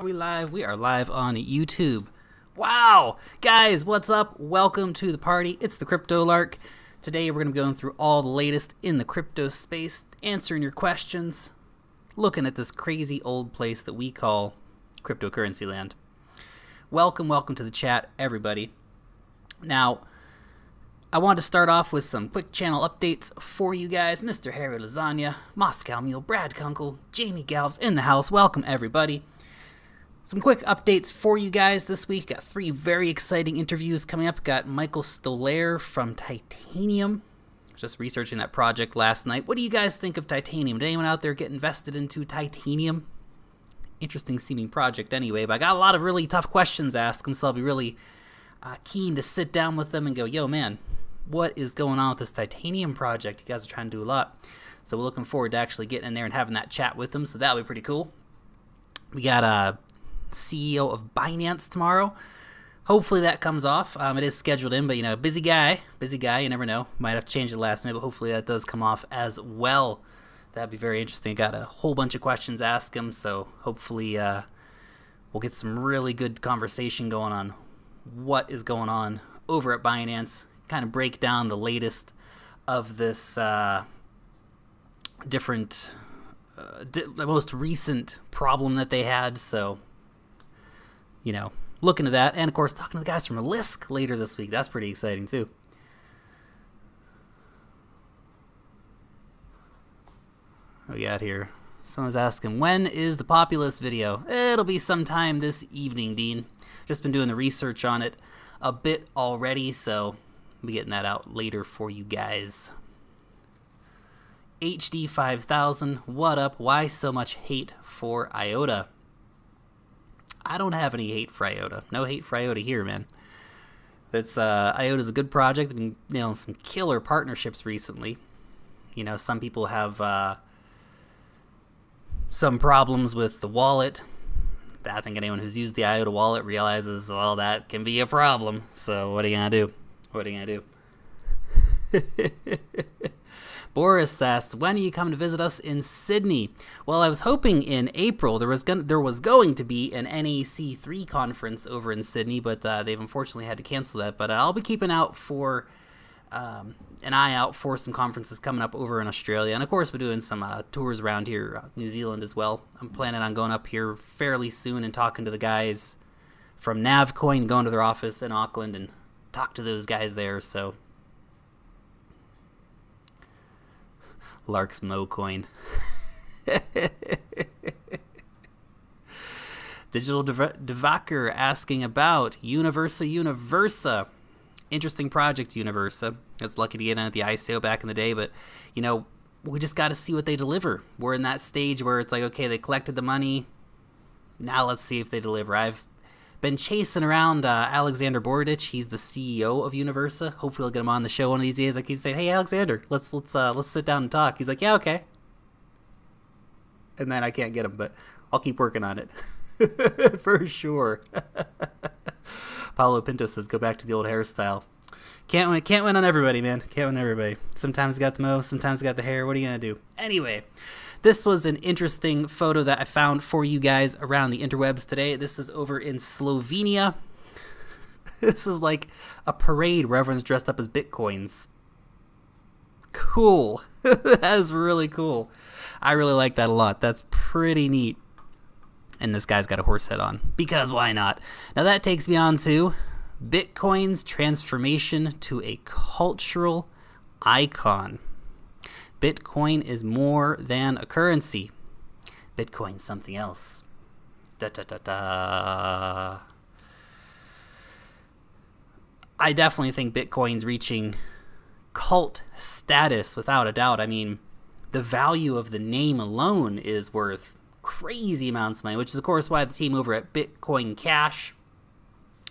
Are we live? We are live on YouTube. Wow! Guys, what's up? Welcome to the party. It's the Crypto Lark. Today we're going to be going through all the latest in the crypto space, answering your questions, looking at this crazy old place that we call cryptocurrency land. Welcome to the chat, everybody. Now, I want to start off with some quick channel updates for you guys. Mr. Harry Lasagna, Moscow Mule, Brad Kunkel, Jamie Galvez in the house. Welcome, everybody. Some quick updates for you guys this week. Got 3 very exciting interviews coming up. Got Michael Stoller from Titanium. Just researching that project last night. What do you guys think of Titanium? Did anyone out there get invested into Titanium? Interesting seeming project anyway, but I got a lot of really tough questions to ask them, so I'll be really keen to sit down with them and go, yo man, what is going on with this Titanium project? You guys are trying to do a lot. So we're looking forward to actually getting in there and having that chat with them, so that'll be pretty cool. We got CEO of Binance tomorrow. Hopefully that comes off. It is scheduled in, but you know, busy guy, you never know. Might have to change it last minute, but hopefully that does come off as well. That'd be very interesting. I got a whole bunch of questions to ask him, so hopefully we'll get some really good conversation going on what is going on over at Binance. Kind of break down the latest of this the most recent problem that they had. So, you know, look into that. And of course, talking to the guys from Lisk later this week. That's pretty exciting too. What we got here? Someone's asking, when is the Populist video? It'll be sometime this evening, Dean. Just been doing the research on it a bit already, so I'll be getting that out later for you guys. HD 5000, what up? Why so much hate for IOTA? I don't have any hate for IOTA. No hate for IOTA here, man. It's IOTA's a good project. They've been nailing some killer partnerships recently. You know, some people have some problems with the wallet. I think anyone who's used the IOTA wallet realizes, well, that can be a problem. So what are you gonna do? What are you gonna do? Boris asked, when are you coming to visit us in Sydney? Well, I was hoping in April. There was going to be an NAC3 conference over in Sydney, but they've unfortunately had to cancel that. But I'll be keeping out for an eye out for some conferences coming up over in Australia. And of course, we're doing some tours around here, New Zealand as well. I'm planning on going up here fairly soon and talking to the guys from Navcoin, going to their office in Auckland and talk to those guys there. So Lark's Mocoin. Digital Devaker asking about Universa. Interesting project, Universa. I was lucky to get in at the ICO back in the day, but you know, we just got to see what they deliver. We're in that stage where it's like, okay, they collected the money. Now let's see if they deliver. I've been chasing around Alexander Borodich. He's the CEO of Universa. Hopefully, I'll get him on the show one of these days. I keep saying, "Hey, Alexander, let's sit down and talk." He's like, "Yeah, okay." And then I can't get him, but I'll keep working on it for sure. Paulo Pinto says, "Go back to the old hairstyle." Can't win on everybody, man. Can't win on everybody. Sometimes got the mo, sometimes got the hair. What are you gonna do? Anyway. This was an interesting photo that I found for you guys around the interwebs today. This is over in Slovenia. This is like a parade where everyone's dressed up as Bitcoins. Cool. That is really cool. I really like that a lot. That's pretty neat. And this guy's got a horse head on. Because why not? Now that takes me on to Bitcoin's transformation to a cultural icon. Bitcoin is more than a currency. Bitcoin's something else. Da, da, da, da. I definitely think Bitcoin's reaching cult status without a doubt. I mean, the value of the name alone is worth crazy amounts of money, which is of course why the team over at Bitcoin Cash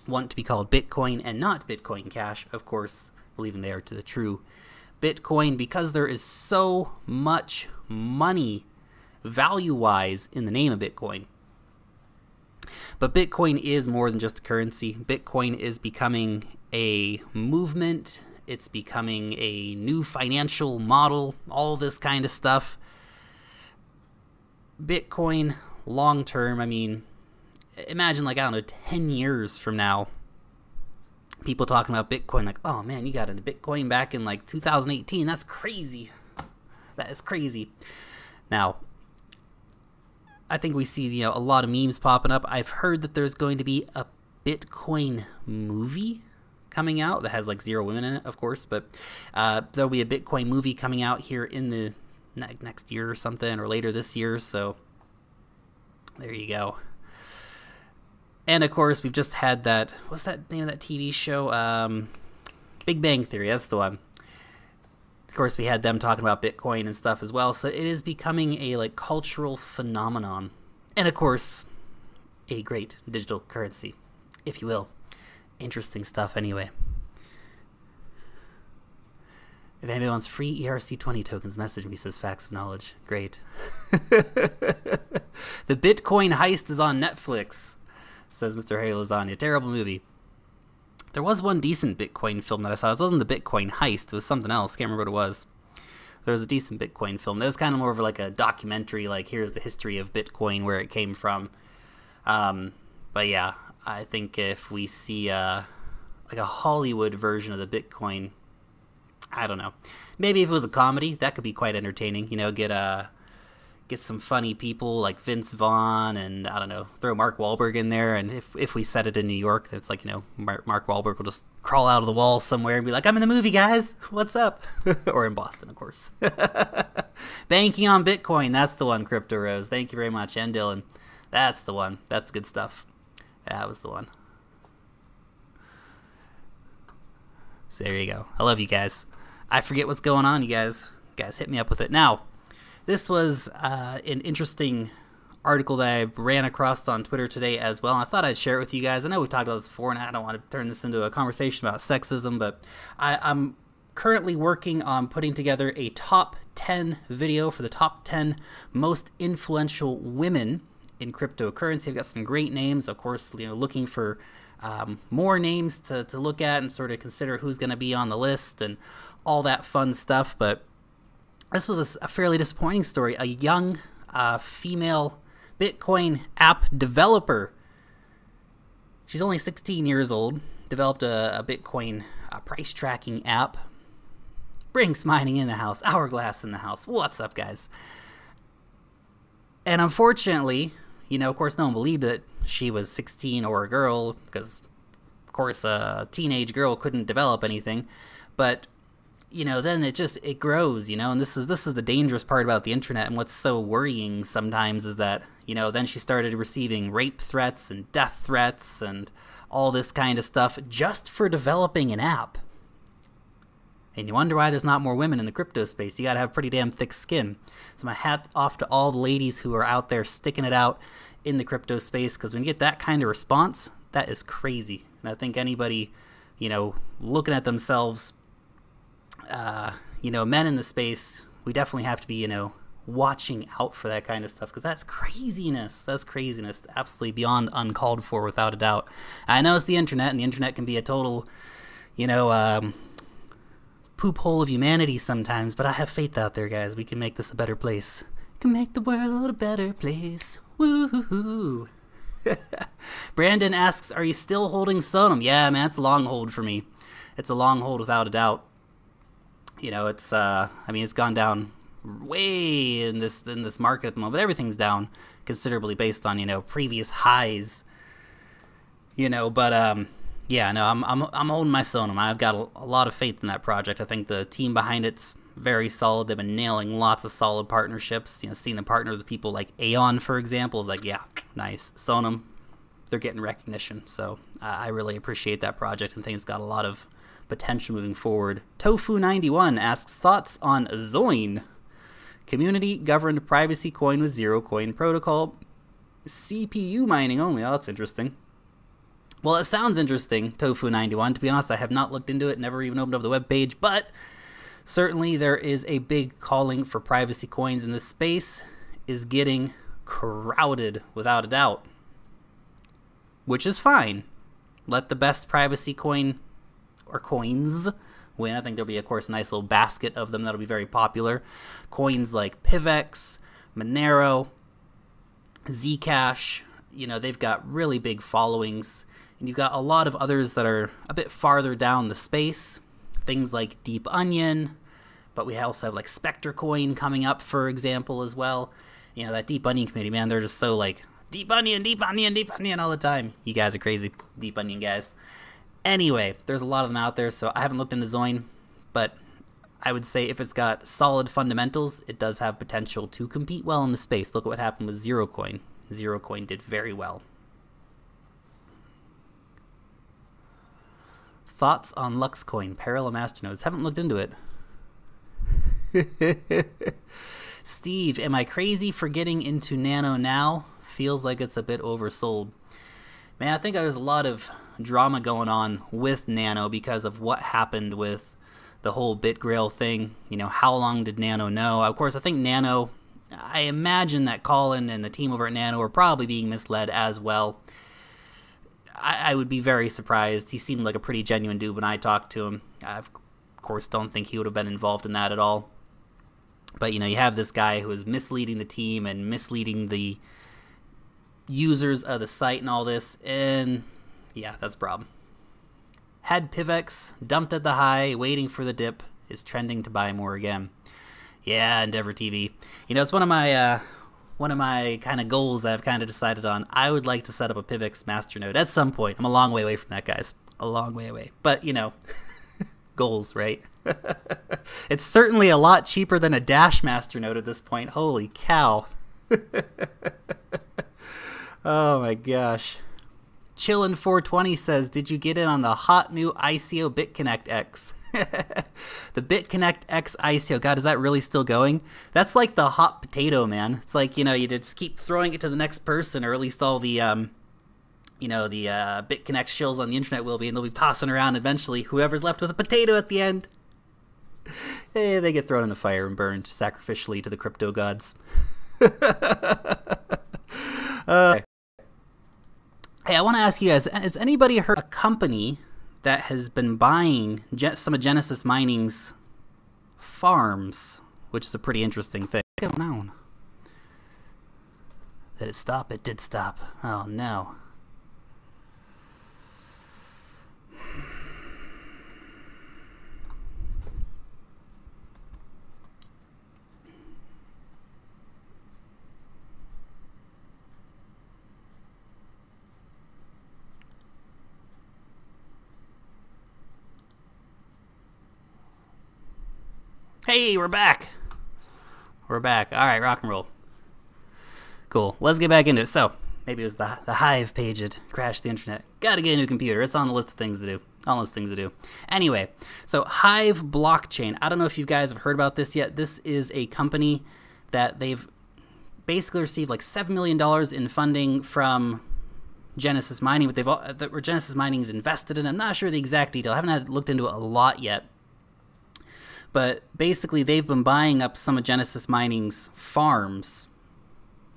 want to be called Bitcoin and not Bitcoin Cash, of course, believing they are to the true Bitcoin, because there is so much money value-wise in the name of Bitcoin. But Bitcoin is more than just a currency. Bitcoin is becoming a movement. It's becoming a new financial model, all this kind of stuff. Bitcoin long term, I mean, imagine, like, I don't know, 10 years from now, people talking about Bitcoin like, oh man, you got into Bitcoin back in like 2018. That's crazy. That is crazy. Now, I think we see, a lot of memes popping up. I've heard that there's going to be a Bitcoin movie coming out that has like 0 women in it, of course, but there'll be a Bitcoin movie coming out here in the next year or something, or later this year. So there you go. And of course, we've just had that, what's that name of that TV show? Big Bang Theory, that's the one. Of course, we had them talking about Bitcoin and stuff as well. So it is becoming a like cultural phenomenon. And of course, a great digital currency, if you will. Interesting stuff anyway. If anybody wants free ERC20 tokens, message me, says Facts of Knowledge. Great. The Bitcoin Heist is on Netflix, says Mr. Harry Lasagna. Terrible movie. There was one decent Bitcoin film that I saw. It wasn't the Bitcoin Heist. It was something else. Can't remember what it was. There was a decent Bitcoin film. That was kind of more of like a documentary, like here's the history of Bitcoin, where it came from. But yeah, I think if we see like a Hollywood version of the Bitcoin, I don't know. Maybe if it was a comedy, that could be quite entertaining. Get some funny people like Vince Vaughn, and I don't know, throw Mark Wahlberg in there. And if we set it in New York, it's like, Mark Wahlberg will just crawl out of the wall somewhere and be like, I'm in the movie, guys. What's up? Or in Boston, of course. Banking on Bitcoin. That's the one, Crypto Rose. Thank you very much. And Dylan. That's the one. That's good stuff. That was the one. So there you go. I love you guys. I forget what's going on, you guys. Guys, hit me up with it. Now, this was an interesting article that I ran across on Twitter today as well. And I thought I'd share it with you guys. I know we've talked about this before, and I don't want to turn this into a conversation about sexism, but I'm currently working on putting together a top 10 video for the top 10 most influential women in cryptocurrency. I've got some great names, of course, looking for more names to look at and sort of consider who's going to be on the list and all that fun stuff. But this was a fairly disappointing story. A young female Bitcoin app developer. She's only 16 years old. Developed a Bitcoin price tracking app. Brinks mining in the house. Hourglass in the house. What's up, guys? And unfortunately, of course, no one believed that she was 16 or a girl, because, of course, a teenage girl couldn't develop anything. But then it grows, and this is the dangerous part about the internet, and what's so worrying sometimes is that, then she started receiving rape threats and death threats and all this kind of stuff just for developing an app. And you wonder why there's not more women in the crypto space. You gotta have pretty damn thick skin. So my hat off to all the ladies who are out there sticking it out in the crypto space, because when you get that kind of response, that is crazy. And I think anybody, looking at themselves, men in the space, we definitely have to be, watching out for that kind of stuff, because that's craziness. That's craziness. Absolutely beyond uncalled for, without a doubt. I know it's the internet, and the internet can be a total, poop hole of humanity sometimes, but I have faith out there, guys. We can make this a better place. We can make the world a better place. Woo-hoo-hoo. Brandon asks, are you still holding Sonum? Yeah, man, it's a long hold for me. It's a long hold without a doubt. It's it's gone down way in this market at the moment, but everything's down considerably based on, previous highs. Yeah, no, I'm holding my Sonum. I've got a lot of faith in that project. I think the team behind it's very solid. They've been nailing lots of solid partnerships. Seeing them partner with people like Aeon, for example, is like, yeah, nice. Sonum, they're getting recognition. So I really appreciate that project and think it's got a lot of potential moving forward. Tofu91 asks, thoughts on Zoin? Community governed privacy coin with zero coin protocol. CPU mining only. Oh, that's interesting. Well, it sounds interesting, Tofu91. To be honest, I have not looked into it, never even opened up the webpage, but certainly there is a big calling for privacy coins, and the space is getting crowded without a doubt, which is fine. Let the best privacy coin or coins win. I think there'll be, of course, a nice little basket of them that'll be very popular. Coins like PIVX, Monero, Zcash, you know, they've got really big followings, and you've got a lot of others that are a bit farther down the space, things like Deep Onion, but we also have like Spectre Coin coming up, for example, as well. You know, that Deep Onion community, man, they're just so like, Deep Onion, Deep Onion, Deep Onion all the time. You guys are crazy, Deep Onion guys. Anyway, there's a lot of them out there, so I haven't looked into Zoin, but I would say if it's got solid fundamentals, it does have potential to compete well in the space. Look at what happened with ZeroCoin. ZeroCoin did very well. Thoughts on LuxCoin, parallel masternodes? Haven't looked into it. Steve, am I crazy for getting into Nano now? Feels like it's a bit oversold. Man, I think there's a lot of drama going on with Nano because of what happened with the whole BitGrail thing. You know, how long did Nano know? Of course, I think Nano, I imagine that Colin and the team over at Nano are probably being misled as well. I would be very surprised. He seemed like a pretty genuine dude when I talked to him. I, of course, don't think he would have been involved in that at all. But, you know, you have this guy who is misleading the team and misleading the users of the site and all this, and yeah, that's a problem. Had Pivex, dumped at the high, waiting for the dip, is trending to buy more again. Yeah, Endeavor TV. You know, it's one of my kind of goals that I've kind of decided on. I would like to set up a Pivex masternode at some point. I'm a long way away from that, guys. A long way away. But, you know, goals, right? It's certainly a lot cheaper than a Dash masternode at this point. Holy cow. Oh my gosh. Chillin420 says, did you get in on the hot new ICO BitConnect X? The BitConnect X ICO. God, is that really still going? That's like the hot potato, man. It's like, you know, you just keep throwing it to the next person, or at least all the, you know, the BitConnect shills on the internet will be, and they'll be tossing around eventually. Whoever's left with a potato at the end, hey, they get thrown in the fire and burned sacrificially to the crypto gods. Hey, I want to ask you guys, has anybody heard of a company that has been buying some of Genesis Mining's farms, which is a pretty interesting thing? What's going on? Did it stop? It did stop. Oh, no. Hey, we're back. We're back. All right, rock and roll. Cool. Let's get back into it. So, maybe it was the Hive page that crashed the internet. Gotta get a new computer. It's on the list of things to do. On the list of things to do. Anyway, so Hive blockchain. I don't know if you guys have heard about this yet. This is a company that they've basically received like $7 million in funding from Genesis Mining, but Genesis Mining is invested in. I'm not sure the exact detail. I haven't looked into it a lot yet. But basically, they've been buying up some of Genesis Mining's farms,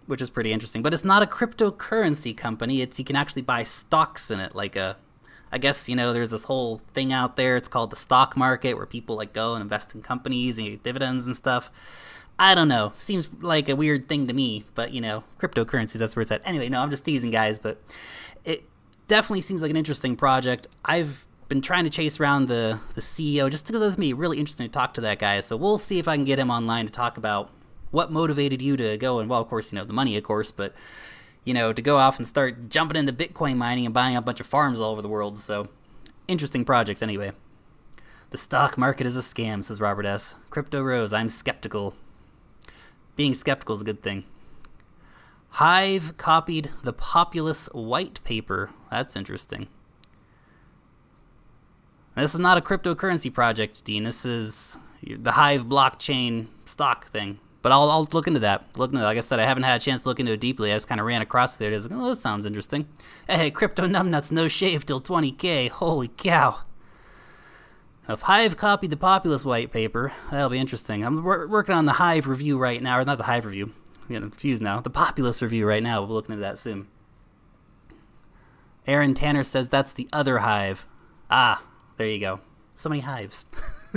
which is pretty interesting. But it's not a cryptocurrency company. You can actually buy stocks in it. Like I guess, you know, there's this whole thing out there. It's called the stock market, where people like go and invest in companies and get dividends and stuff. I don't know. Seems like a weird thing to me. But, you know, cryptocurrencies, that's where it's at. Anyway, no, I'm just teasing, guys. But it definitely seems like an interesting project. I've been trying to chase around the CEO just because it's me really interesting to talk to that guy. So we'll see if I can get him online to talk about what motivated you to go, and well, of course, you know, the money, of course, but you know, to go off and start jumping into Bitcoin mining and buying a bunch of farms all over the world. So interesting project anyway. The stock market is a scam, says Robert S. Crypto Rose, I'm skeptical. Being skeptical is a good thing. Hive copied the Populous white paper. That's interesting. This is not a cryptocurrency project, Dean. This is the Hive blockchain stock thing. But I'll look into that. Like I said, I haven't had a chance to look into it deeply. I just kind of ran across it. I was like, oh, this sounds interesting. Hey, crypto numbnuts, no shave till 20K. Holy cow. If Hive copied the Populous white paper, that'll be interesting. I'm working on the Hive review right now. Or not the Hive review. I'm getting confused now. The Populous review right now. We'll be looking into that soon. Aaron Tanner says that's the other Hive. Ah. There you go. So many hives.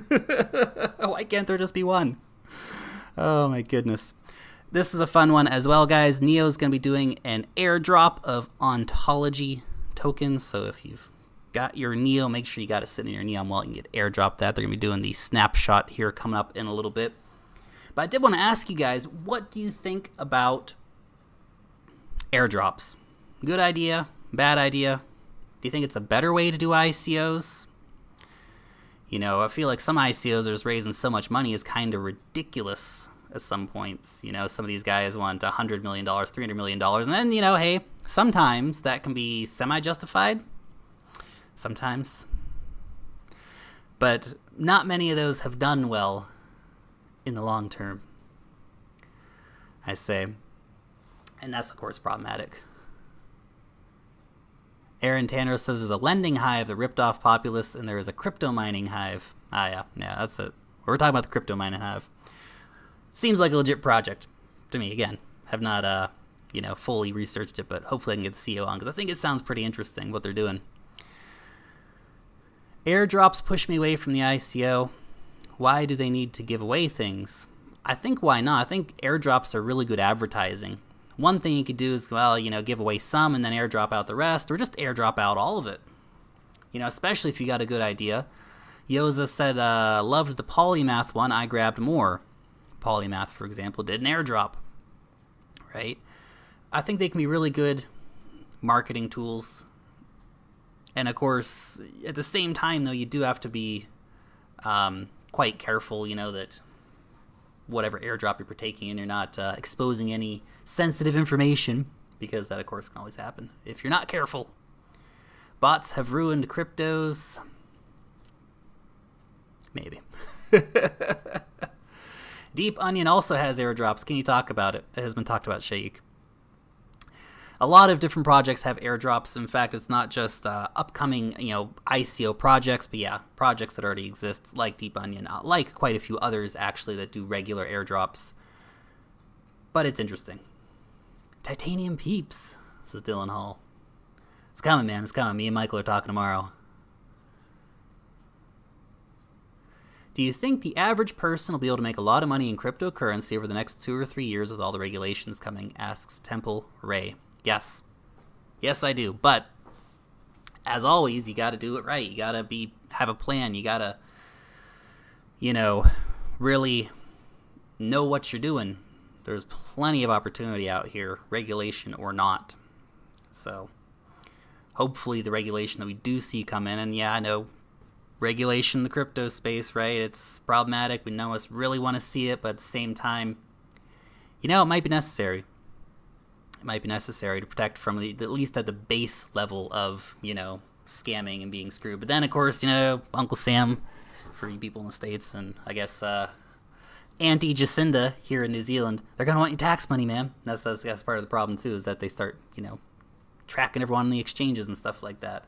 Why can't there just be one? Oh my goodness. This is a fun one as well, guys. Neo's going to be doing an airdrop of ontology tokens. So if you've got your Neo, make sure you got it sitting in your Neon wallet and get airdrop that. They're going to be doing the snapshot here coming up in a little bit. But I did want to ask you guys, what do you think about airdrops? Good idea? Bad idea? Do you think it's a better way to do ICOs? You know, I feel like some ICOs are just raising so much money is kind of ridiculous at some points. You know, some of these guys want $100 million, $300 million. And then, you know, hey, sometimes that can be semi-justified. Sometimes. But not many of those have done well in the long term, I say. And that's, of course, problematic. Aaron Tanner says there's a lending hive that ripped off Populous, and there is a crypto mining hive. Yeah, that's it. We're talking about the crypto mining hive. Seems like a legit project to me. Again, have not, you know, fully researched it, but hopefully I can get the CEO on, because I think it sounds pretty interesting what they're doing. Airdrops push me away from the ICO. Why do they need to give away things? I think why not? I think airdrops are really good advertising. One thing you could do is, well, you know, give away some and then airdrop out the rest, or just airdrop out all of it. You know, especially if you got a good idea. Yoza said, loved the polymath one, I grabbed more. Polymath, for example, did an airdrop, right? I think they can be really good marketing tools. And of course, at the same time, though, you do have to be quite careful, you know, that whatever airdrop you're partaking in, you're not exposing any sensitive information, because that, of course, can always happen if you're not careful. Bots have ruined cryptos. Maybe. Deep Onion also has airdrops. Can you talk about it? It has been talked about, Sheikh. A lot of different projects have airdrops. In fact, it's not just upcoming, you know, ICO projects, but yeah, projects that already exist, like Deep Onion, like quite a few others, actually, that do regular airdrops. But it's interesting. Titanium Peeps, says Dylan Hall. It's coming, man. It's coming. Me and Michael are talking tomorrow. Do you think the average person will be able to make a lot of money in cryptocurrency over the next 2 or 3 years with all the regulations coming? Asks Temple Ray. Yes. Yes, I do. But as always, you got to do it right. You got to have a plan. You got to, you know, really know what you're doing. There's plenty of opportunity out here, regulation or not. So hopefully the regulation that we do see come in, and yeah, I know regulation in the crypto space, right? It's problematic. We know us really want to see it, but at the same time, you know, it might be necessary. It might be necessary to protect from at least at the base level of, you know, scamming and being screwed. But then, of course, you know, Uncle Sam for you people in the States, and I guess Auntie Jacinda here in New Zealand, they're going to want your tax money, man. That's part of the problem, too, is that they start, you know, tracking everyone on the exchanges and stuff like that.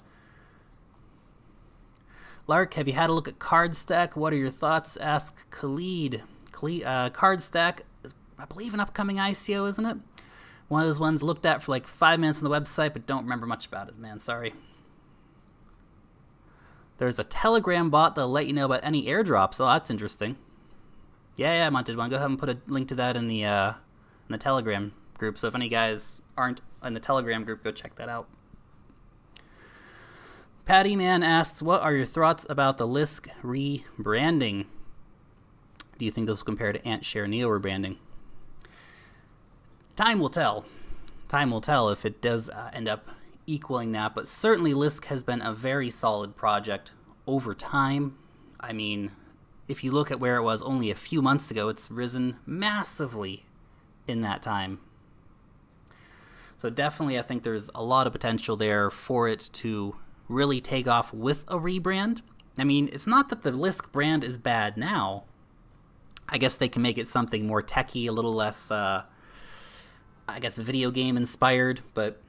Lark, have you had a look at CardStack? What are your thoughts? Ask Khalid. CardStack, I believe, an upcoming ICO, isn't it? One of those ones looked at for like 5 minutes on the website, but don't remember much about it, man. Sorry. There's a Telegram bot that'll let you know about any airdrops. Oh, that's interesting. Yeah, Montage. Go ahead and put a link to that in the Telegram group. So if any guys aren't in the Telegram group, go check that out. Patty Man asks, what are your thoughts about the Lisk rebranding? Do you think this will compare to AntShare Neo rebranding? Time will tell. Time will tell if it does end up equaling that, but certainly Lisk has been a very solid project over time. I mean, if you look at where it was only a few months ago, it's risen massively in that time. So definitely I think there's a lot of potential there for it to really take off with a rebrand. I mean, it's not that the Lisk brand is bad now. I guess they can make it something more techy, a little less, I guess, video game inspired, but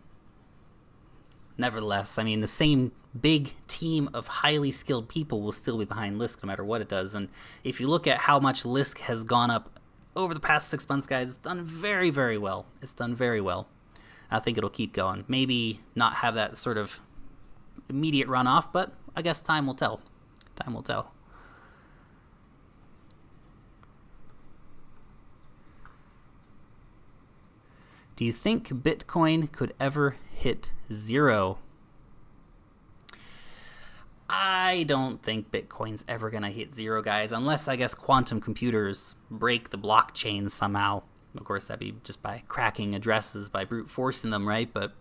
nevertheless, I mean, the same big team of highly skilled people will still be behind Lisk no matter what it does. And if you look at how much Lisk has gone up over the past 6 months, guys, it's done very, very well. It's done very well. I think it'll keep going. Maybe not have that sort of immediate runoff, but I guess time will tell. Time will tell. Do you think Bitcoin could ever hit zero? I don't think Bitcoin's ever going to hit zero, guys, unless, I guess, quantum computers break the blockchain somehow. Of course, that'd be just by cracking addresses, by brute forcing them, right? But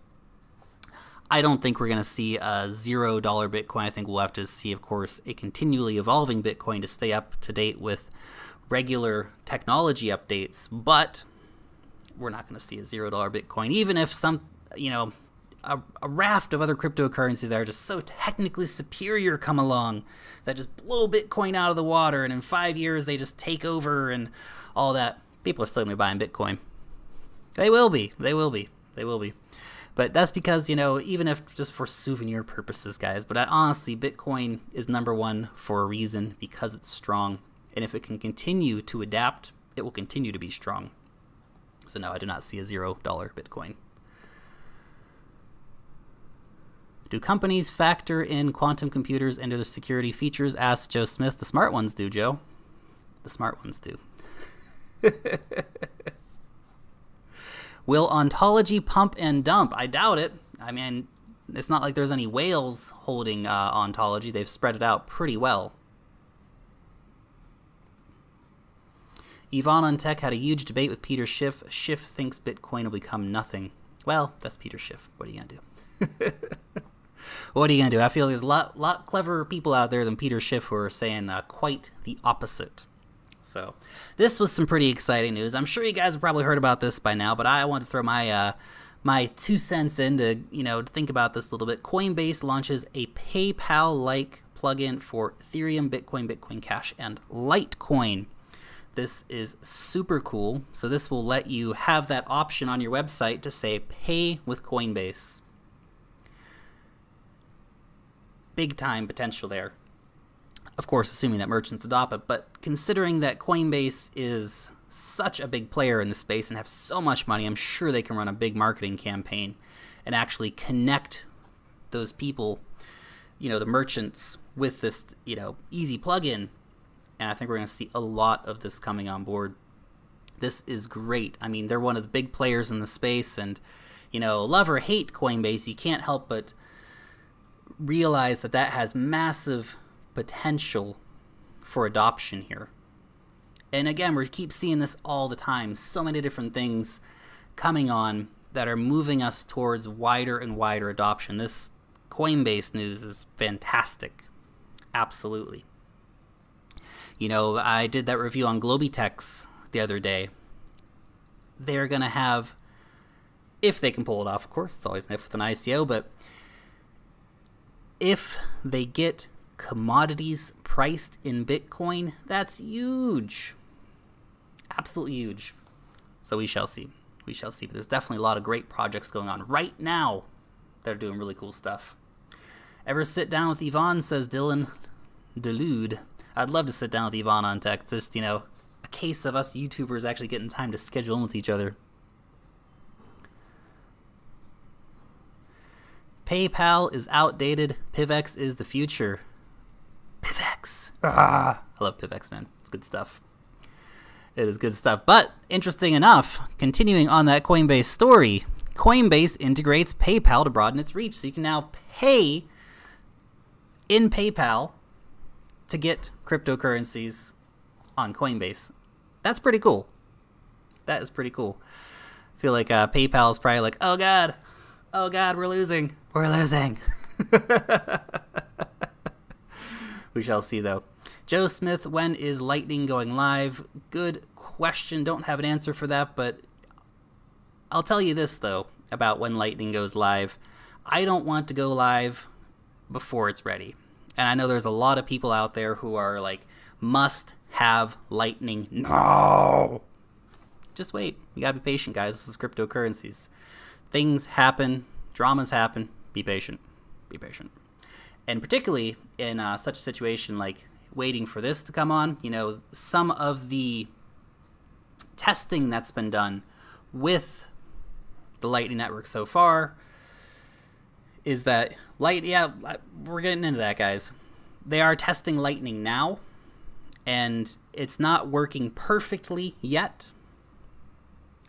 I don't think we're going to see a $0 Bitcoin. I think we'll have to see, of course, a continually evolving Bitcoin to stay up to date with regular technology updates. But we're not going to see a $0 Bitcoin, even if some, a raft of other cryptocurrencies that are just so technically superior come along that just blow Bitcoin out of the water, and in 5 years they just take over and all that. People are still going to be buying Bitcoin. They will be. They will be. They will be. But that's because, even if just for souvenir purposes, guys, but honestly, Bitcoin is #1 for a reason, because it's strong. And if it can continue to adapt, it will continue to be strong. So no, I do not see a $0 Bitcoin. Do companies factor in quantum computers into their security features? Asked Joe Smith. The smart ones do, Joe. The smart ones do. Will ontology pump and dump? I doubt it. I mean, it's not like there's any whales holding ontology. They've spread it out pretty well. Yvonne on Tech had a huge debate with Peter Schiff. Schiff thinks Bitcoin will become nothing. Well, that's Peter Schiff. What are you going to do? What are you going to do? I feel there's a lot cleverer people out there than Peter Schiff who are saying quite the opposite. So this was some pretty exciting news. I'm sure you guys have probably heard about this by now, but I want to throw my my 2 cents in to think about this a little bit. Coinbase launches a PayPal-like plugin for Ethereum, Bitcoin, Bitcoin Cash, and Litecoin. This is super cool. So this will let you have that option on your website to say pay with Coinbase. Big time potential there. Of course, assuming that merchants adopt it, but considering that Coinbase is such a big player in the space and have so much money, I'm sure they can run a big marketing campaign and actually connect those people, the merchants, with this, easy plugin. And I think we're going to see a lot of this coming on board. This is great. I mean, they're one of the big players in the space, and, love or hate Coinbase, you can't help but realize that that has massive potential for adoption here. And again, we keep seeing this all the time. So many different things coming on that are moving us towards wider and wider adoption. This Coinbase news is fantastic. Absolutely. I did that review on Globitex the other day. They're going to have, if they can pull it off, of course, it's always an if with an ICO, but if they get commodities priced in Bitcoin, that's huge. Absolutely huge. So we shall see. We shall see. But there's definitely a lot of great projects going on right now that are doing really cool stuff. Ever sit down with Yvonne, says Dylan Delude. I'd love to sit down with Yvonne on Tech. It's just, a case of us YouTubers actually getting time to schedule in with each other. PayPal is outdated. PivX is the future. PivX. I love PivX, man. It's good stuff. It is good stuff. But interesting enough, continuing on that Coinbase story, Coinbase integrates PayPal to broaden its reach. So you can now pay in PayPal to get cryptocurrencies on Coinbase. That's pretty cool. That is pretty cool. I feel like PayPal is probably like, oh God, we're losing. We're losing. We shall see, though. Joe Smith, when is Lightning going live? Good question. Don't have an answer for that, but I'll tell you this, though, about when Lightning goes live. I don't want to go live before it's ready. And I know there's a lot of people out there who are like, must have Lightning. No! Just wait. You gotta be patient, guys. This is cryptocurrencies. Things happen. Dramas happen. Be patient. Be patient. And particularly in such a situation like waiting for this to come on, some of the testing that's been done with the Lightning Network so far is that we're getting into that, guys. They are testing Lightning now, and it's not working perfectly yet.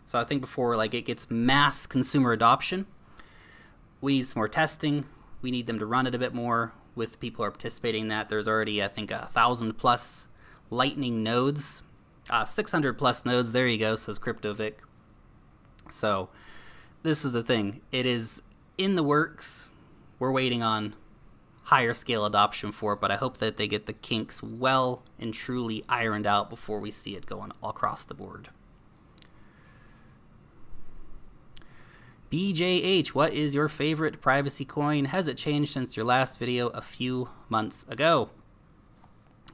So I think before like it gets mass consumer adoption, we need some more testing. We need them to run it a bit more with people who are participating in that. There's already, I think, 1,000+ Lightning nodes, 600+ nodes. There you go, says CryptoVic. So this is the thing. It is in the works. We're waiting on higher scale adoption for it, but I hope that they get the kinks well and truly ironed out before we see it going all across the board. BJH, what is your favorite privacy coin? Has it changed since your last video a few months ago?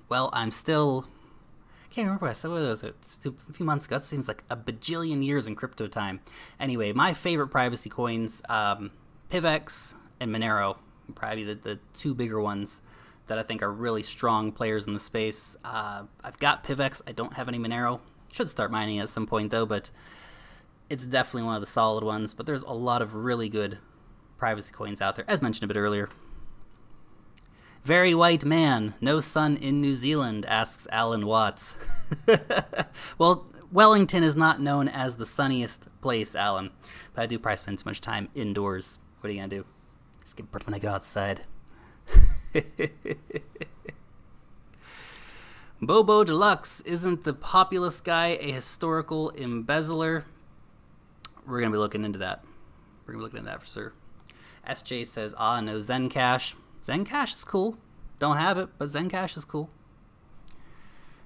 Well, I'm still... can't remember what I said. What was it? A few months ago. That seems like a bajillion years in crypto time. Anyway, my favorite privacy coins, PivX and Monero. Probably the two bigger ones that I think are really strong players in the space. I've got PivX. I don't have any Monero. Should start mining at some point though, but it's definitely one of the solid ones. But there's a lot of really good privacy coins out there, as mentioned a bit earlier. Very white man, no sun in New Zealand, asks Alan Watts. Well, Wellington is not known as the sunniest place, Alan, but I do probably spend too much time indoors. What are you gonna do? Just get burnt when I go outside. Bobo Deluxe, isn't the populist guy a historical embezzler? We're going to be looking into that. We're going to be looking into that for sure. SJ says, no Zencash. Zencash is cool. Don't have it, but Zencash is cool.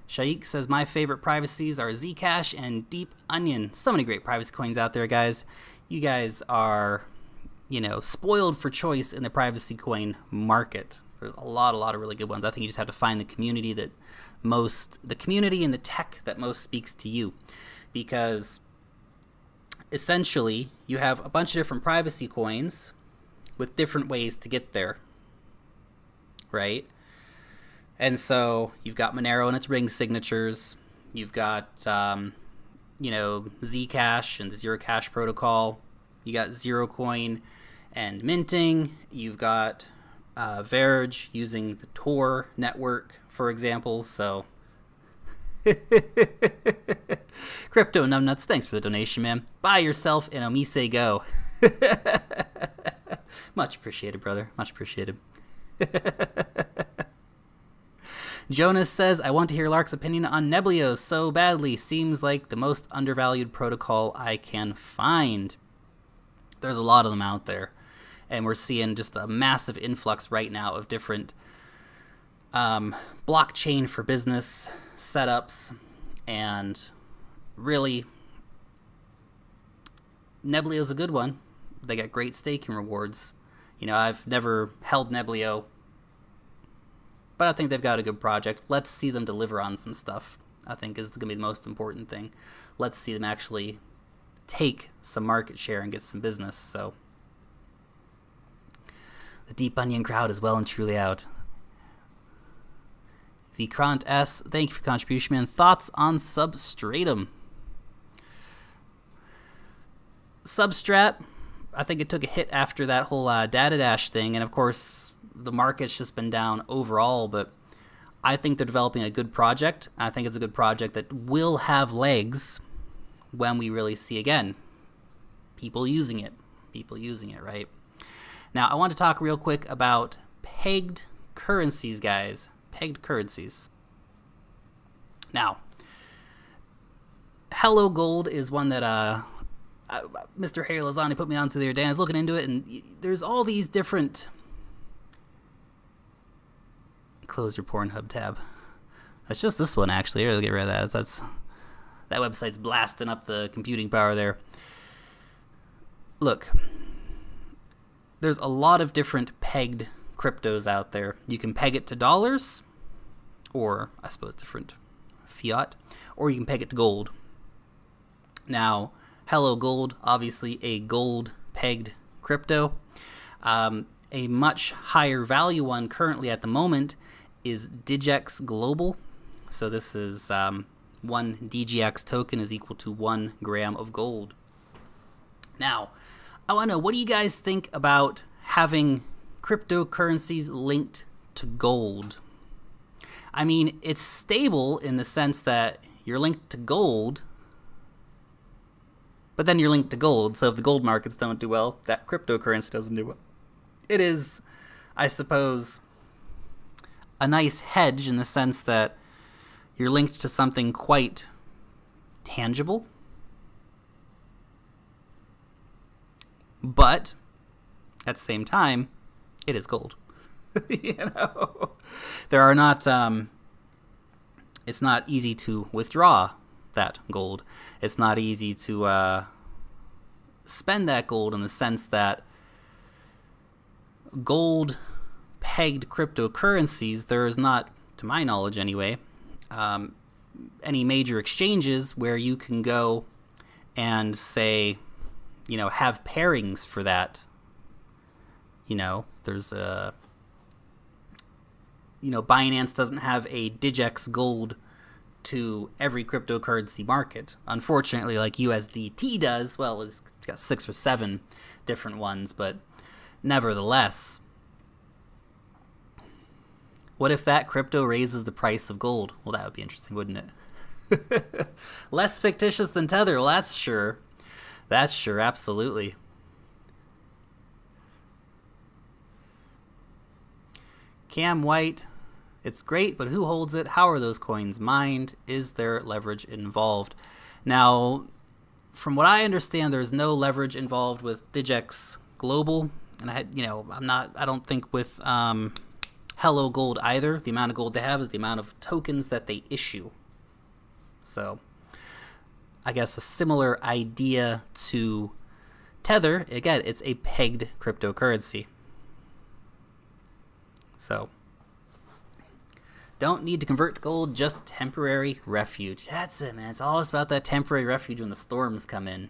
Shaikh says, my favorite privacies are Zcash and Deep Onion. So many great privacy coins out there, guys. You guys are... spoiled for choice in the privacy coin market. There's a lot of really good ones. I think you just have to find the community and the tech that most speaks to you, because essentially you have a bunch of different privacy coins with different ways to get there, right? And so you've got Monero and its ring signatures. You've got Zcash and the Zero Cash protocol. You got Zerocoin and minting. You've got Verge using the Tor network, for example. So, Crypto Numbnuts, thanks for the donation, man. Buy yourself an Omise Go. Much appreciated, brother. Much appreciated. Jonas says, I want to hear Lark's opinion on Neblios so badly. Seems like the most undervalued protocol I can find. There's a lot of them out there, and we're seeing just a massive influx right now of different blockchain for business setups, and really Neblio's a good one. They got great staking rewards. I've never held Neblio, but I think they've got a good project. Let's see them deliver on some stuff, I think is going to be the most important thing. Let's see them actually take some market share and get some business. So the Deep Onion crowd is well and truly out. Vikrant S, thank you for the contribution, man. Thoughts on Substratum? Substrat, I think it took a hit after that whole data dash thing, and of course the market's just been down overall, but I think they're developing a good project. I think it's a good project that will have legs when we really see, again, people using it, right? Now, I want to talk real quick about pegged currencies, guys. Pegged currencies. Now, Hello Gold is one that Mr. Harry Lazani put me onto the other day. I was looking into it, and there's all these different... Close your Pornhub tab. It's just this one, actually. Here, get rid of that. That website's blasting up the computing power there. Look, there's a lot of different pegged cryptos out there. You can peg it to dollars, or I suppose different fiat, or you can peg it to gold. Now, Hello Gold, obviously a gold pegged crypto. A much higher value one currently at the moment is DigX Global. So this is... one DGX token is equal to 1 gram of gold. Now, I want to know, what do you guys think about having cryptocurrencies linked to gold? I mean, it's stable in the sense that you're linked to gold, But then you're linked to gold, so if the gold markets don't do well, that cryptocurrency doesn't do well. It is, I suppose, a nice hedge in the sense that you're linked to something quite tangible. But at the same time, it is gold. There are not, it's not easy to withdraw that gold. It's not easy to spend that gold in the sense that gold pegged cryptocurrencies, there is not, to my knowledge anyway, any major exchanges where you can go and say, have pairings for that. There's a, Binance doesn't have a Digex gold to every cryptocurrency market. Unfortunately, like USDT does, well, it's got 6 or 7 different ones, but nevertheless, what if that crypto raises the price of gold? Well, that would be interesting, wouldn't it? Less fictitious than Tether, well, that's sure. That's sure, absolutely. Cam White, it's great, but who holds it? How are those coins mined? Is there leverage involved? Now, from what I understand, there's no leverage involved with Digex Global, and I don't think with Hello Gold either. The amount of gold they have is the amount of tokens that they issue. So, I guess a similar idea to Tether. Again, it's a pegged cryptocurrency. So, don't need to convert to gold, just temporary refuge. That's it, man. It's all about that temporary refuge when the storms come in,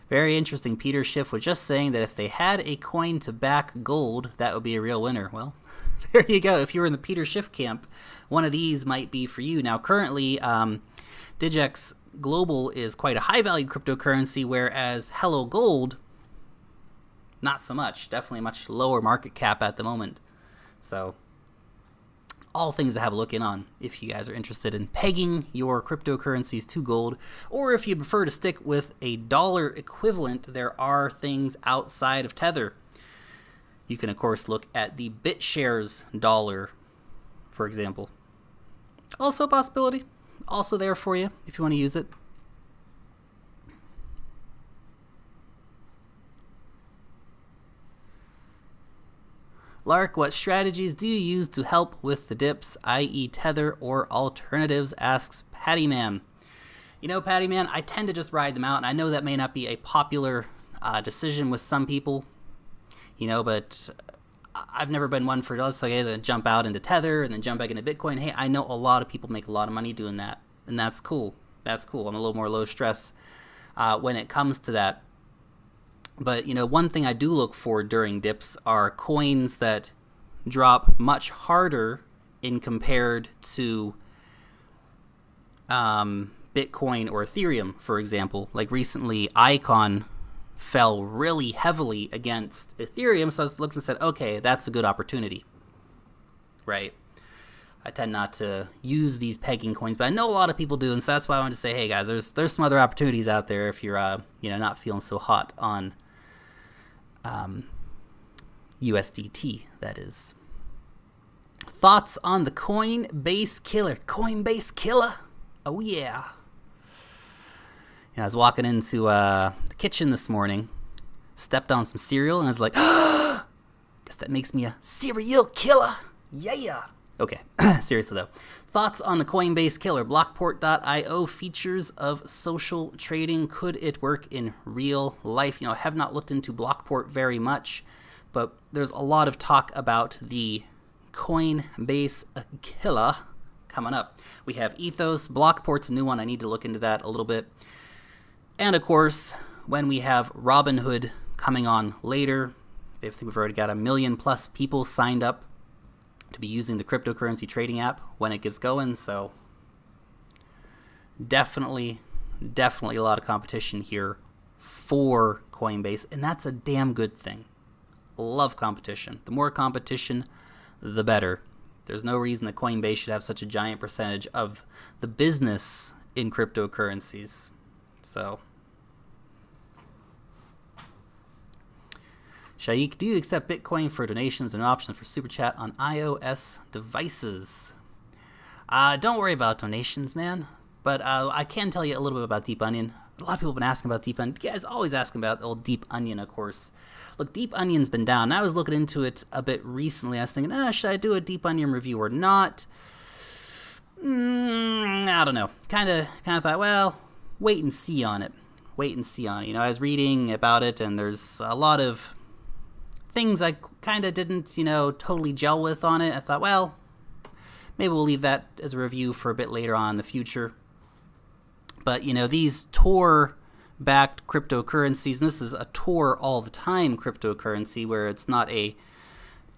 Very interesting. Peter Schiff was just saying that if they had a coin to back gold, that would be a real winner. Well, there you go. If you were in the Peter Schiff camp, one of these might be for you. Now, currently, Digex Global is quite a high-value cryptocurrency, whereas Hello Gold, not so much. Definitely a much lower market cap at the moment. So, all things to have a look in on if you guys are interested in pegging your cryptocurrencies to gold, or if you prefer to stick with a dollar equivalent, there are things outside of Tether. You can, of course, look at the BitShares dollar, for example. Also a possibility. Also there for you if you want to use it. Lark, what strategies do you use to help with the dips, i.e. Tether or alternatives, asks Patty Man. Patty Man, I tend to just ride them out, and I know that may not be a popular decision with some people, but I've never been one for, let's say, to jump out into Tether and then jump back into Bitcoin. Hey, I know a lot of people make a lot of money doing that, and that's cool. That's cool. I'm a little more low stress when it comes to that. But, one thing I do look for during dips are coins that drop much harder in compared to Bitcoin or Ethereum, for example. Like recently, Icon fell really heavily against Ethereum, so I looked and said, okay, that's a good opportunity, right? I tend not to use these pegging coins, but I know a lot of people do, and so that's why I wanted to say, hey guys, there's some other opportunities out there if you're not feeling so hot on USDT, that is. Thoughts on the Coinbase killer? Coinbase killer? Oh yeah. I was walking into the kitchen this morning, stepped on some cereal, and I was like, guess that makes me a cereal killer. Yeah. Okay, seriously though. Thoughts on the Coinbase killer? Blockport.io features of social trading. Could it work in real life? I have not looked into Blockport very much, but there's a lot of talk about the Coinbase killer coming up. We have Ethos. Blockport's a new one. I need to look into that a little bit. And of course, when we have Robinhood coming on later, I think we've already got 1 million+ people signed up to be using the cryptocurrency trading app when it gets going. So definitely a lot of competition here for Coinbase, and that's a damn good thing. Love competition. The more competition, the better. There's no reason that Coinbase should have such a giant percentage of the business in cryptocurrencies. So, Shaikh, do you accept Bitcoin for donations and options for Super Chat on iOS devices? Don't worry about donations, man. But I can tell you a little bit about Deep Onion. A lot of people have been asking about Deep Onion. You guys always asking about old Deep Onion, of course. Look, Deep Onion's been down. I was looking into it a bit recently. I was thinking, should I do a Deep Onion review or not? I don't know. Kind of thought, well, wait and see on it. Wait and see on it. You know, I was reading about it, and there's a lot of things I kind of didn't, totally gel with on it. I thought, well, maybe we'll leave that as a review for a bit later on in the future. But, these Tor-backed cryptocurrencies, and this is a Tor all-the-time cryptocurrency where it's not a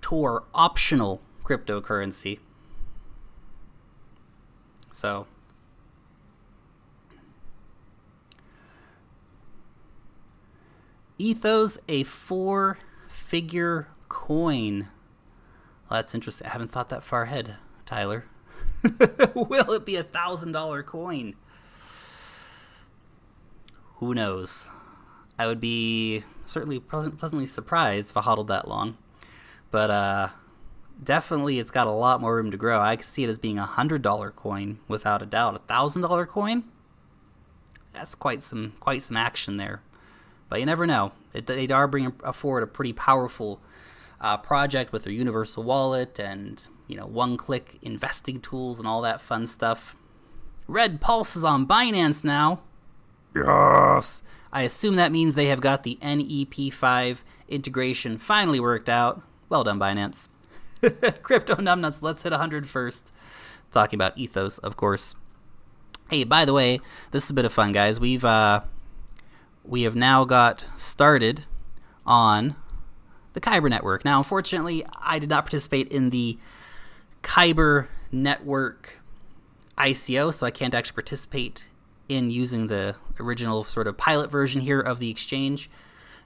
Tor-optional cryptocurrency. So, Ethos, a 4-figure coin. Well, that's interesting. I haven't thought that far ahead, Tyler. Will it be a $1,000 coin? Who knows? I would be certainly pleasantly surprised if I hodled that long. But definitely it's got a lot more room to grow. I can see it as being a $100 coin without a doubt. A $1,000 coin? That's quite some action there. But you never know. They are bringing forward a pretty powerful project with their universal wallet and one-click investing tools and all that fun stuff. Red Pulse is on Binance now. Yes! I assume that means they have got the NEP5 integration finally worked out. Well done, Binance. Crypto numbnuts, let's hit 100 first. Talking about Ethos, of course. Hey, by the way, this is a bit of fun, guys. We have now got started on the Kyber network. Now, unfortunately, I did not participate in the Kyber network ICO, so I can't actually participate in using the original sort of pilot version here of the exchange.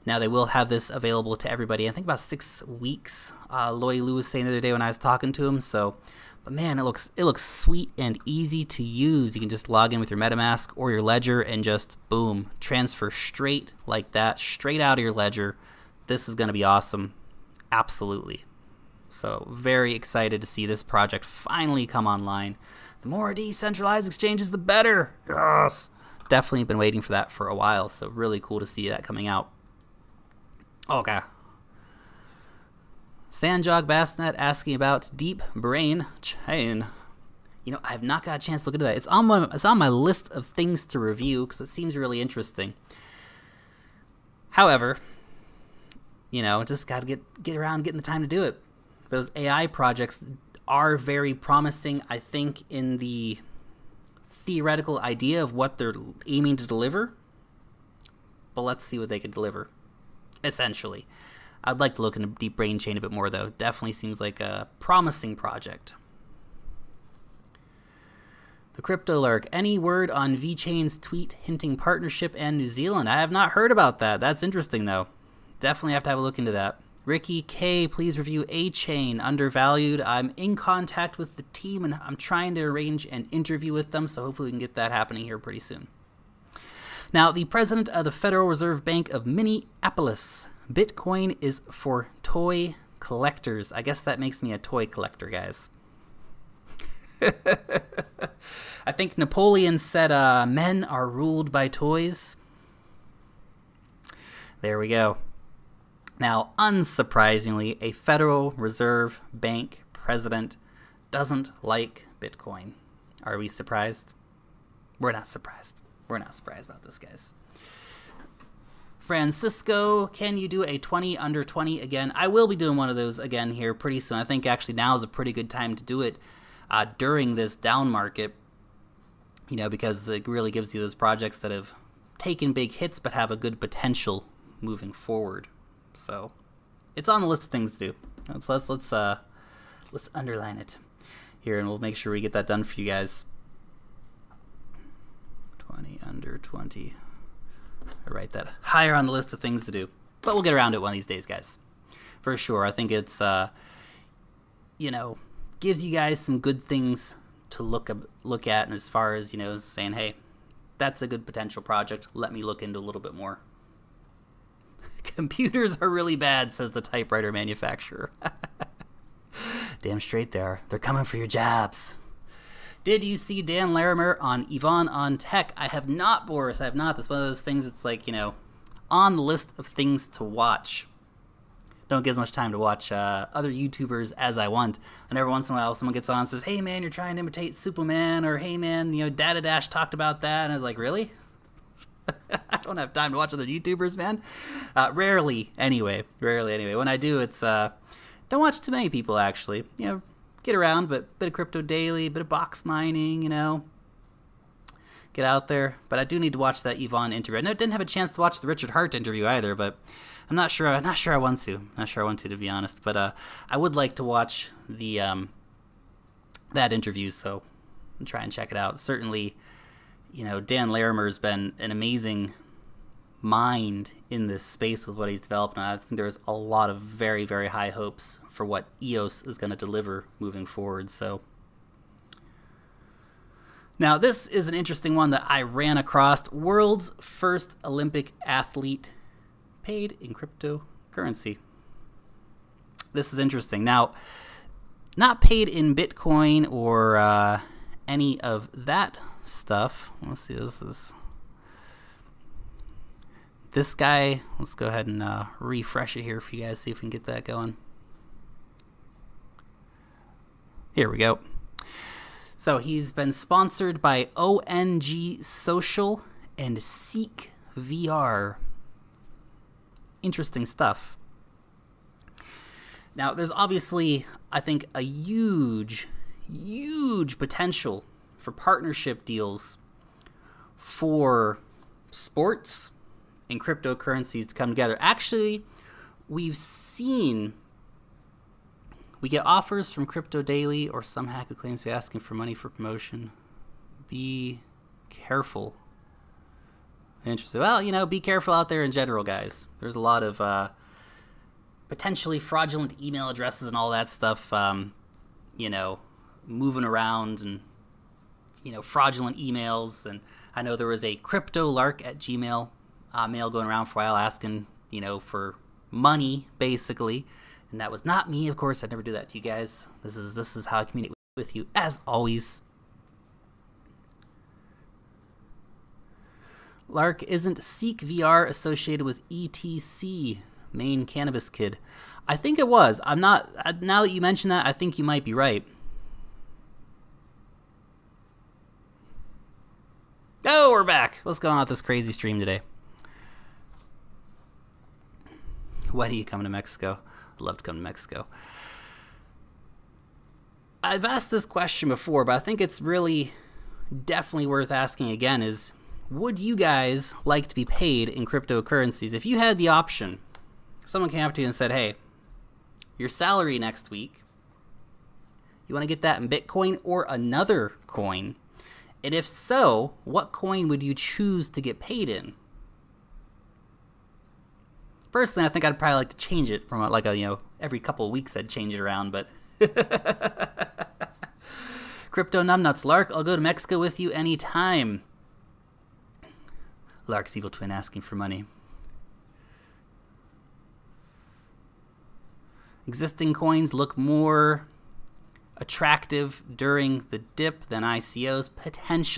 Now they will have this available to everybody. I think about 6 weeks. Loy Lou was saying the other day when I was talking to him. So, but man, it looks sweet and easy to use. You can just log in with your MetaMask or your Ledger and just boom, transfer straight like that, straight out of your Ledger. This is going to be awesome. Absolutely. So very excited to see this project finally come online. The more decentralized exchanges, the better. Yes. Definitely been waiting for that for a while, so really cool to see that coming out. Okay. Sanjog Bassnet asking about Deep Brain Chain. I have not got a chance to look into that. It's on my list of things to review because it seems really interesting. However, just got to get around getting the time to do it. Those AI projects are very promising, I think, in the theoretical idea of what they're aiming to deliver. But let's see what they could deliver, essentially. I'd like to look into Deep Brain Chain a bit more, though. Definitely seems like a promising project. The Crypto Lark, any word on VeChain's tweet hinting partnership and New Zealand? I have not heard about that. That's interesting, though. Definitely have to have a look into that. Ricky K, please review A-Chain, undervalued. I'm in contact with the team, and I'm trying to arrange an interview with them, so hopefully we can get that happening here pretty soon. Now, the president of the Federal Reserve Bank of Minneapolis, Bitcoin is for toy collectors. I guess that makes me a toy collector, guys. I think Napoleon said, men are ruled by toys. There we go. Now, unsurprisingly, a Federal Reserve Bank president doesn't like Bitcoin. Are we surprised? We're not surprised. We're not surprised about this, guys. Francisco, can you do a 20 under 20 again? I will be doing one of those again here pretty soon. I think actually now is a pretty good time to do it during this down market, because it really gives you those projects that have taken big hits but have a good potential moving forward. So it's on the list of things to do. Let's underline it here, and we'll make sure we get that done for you guys. 20 under 20. I write that higher on the list of things to do, but we'll get around to it one of these days, guys, for sure. I think it's gives you guys some good things to look at, and as far as, you know, saying, hey, that's a good potential project, let me look into a little bit more. Computers are really bad, says the typewriter manufacturer. Damn straight they are. They're coming for your jobs. Did you see Dan Larimer on Yvonne on Tech? I have not, Boris. I have not. That's one of those things that's like, you know, on the list of things to watch. Don't get as much time to watch other YouTubers as I want. And every once in a while, someone gets on and says, hey, man, you're trying to imitate Superman, or hey, man, you know, Data Dash talked about that. And I was like, really? I don't have time to watch other YouTubers, man. Rarely, anyway. When I do, it's don't watch too many people, actually. You know, get around, but bit of crypto daily, bit of box mining, you know. Get out there. But I do need to watch that Yvonne interview. I didn't have a chance to watch the Richard Hart interview either, but I'm not sure I want to be honest. But I would like to watch the that interview, so I'll try and check it out. Certainly, you know, Dan Larimer's been an amazing mind in this space with what he's developed, and I think there's a lot of very, very high hopes for what EOS is going to deliver moving forward. So now this is an interesting one that I ran across. World's first Olympic athlete paid in cryptocurrency. This is interesting. Now, not paid in Bitcoin or any of that stuff. Let's see, this guy, let's go ahead and refresh it here for you guys, see if we can get that going. Here we go. So he's been sponsored by ONG Social and Seek VR. Interesting stuff. Now, there's obviously, I think, a huge potential for partnership deals for sports and cryptocurrencies to come together. Actually, we get offers from Crypto Daily or some hack who claims to be asking for money for promotion. Be careful. Interesting. Well, you know, be careful out there in general, guys. There's a lot of potentially fraudulent email addresses and all that stuff, you know, moving around, and, you know, fraudulent emails. And I know there was a cryptolark@gmail mail going around for a while asking, you know, for money, basically. And that was not me, of course. I'd never do that to you guys. This is how I communicate with you, as always. Lark, isn't Seek VR associated with ETC, Maine Cannabis Kid? I think it was. I'm not. Now that you mention that, I think you might be right. Oh, we're back. What's going on with this crazy stream today? When are you coming to Mexico? I'd love to come to Mexico. I've asked this question before, but I think it's really definitely worth asking again is, would you guys like to be paid in cryptocurrencies? If you had the option, someone came up to you and said, hey, your salary next week, you want to get that in Bitcoin or another coin? And if so, what coin would you choose to get paid in? Personally, I think I'd probably like to change it from like a, you know, every couple of weeks I'd change it around, but Crypto Numbnuts, Lark, I'll go to Mexico with you anytime. Lark's evil twin asking for money. Existing coins look more attractive during the dip than ICOs, potentially.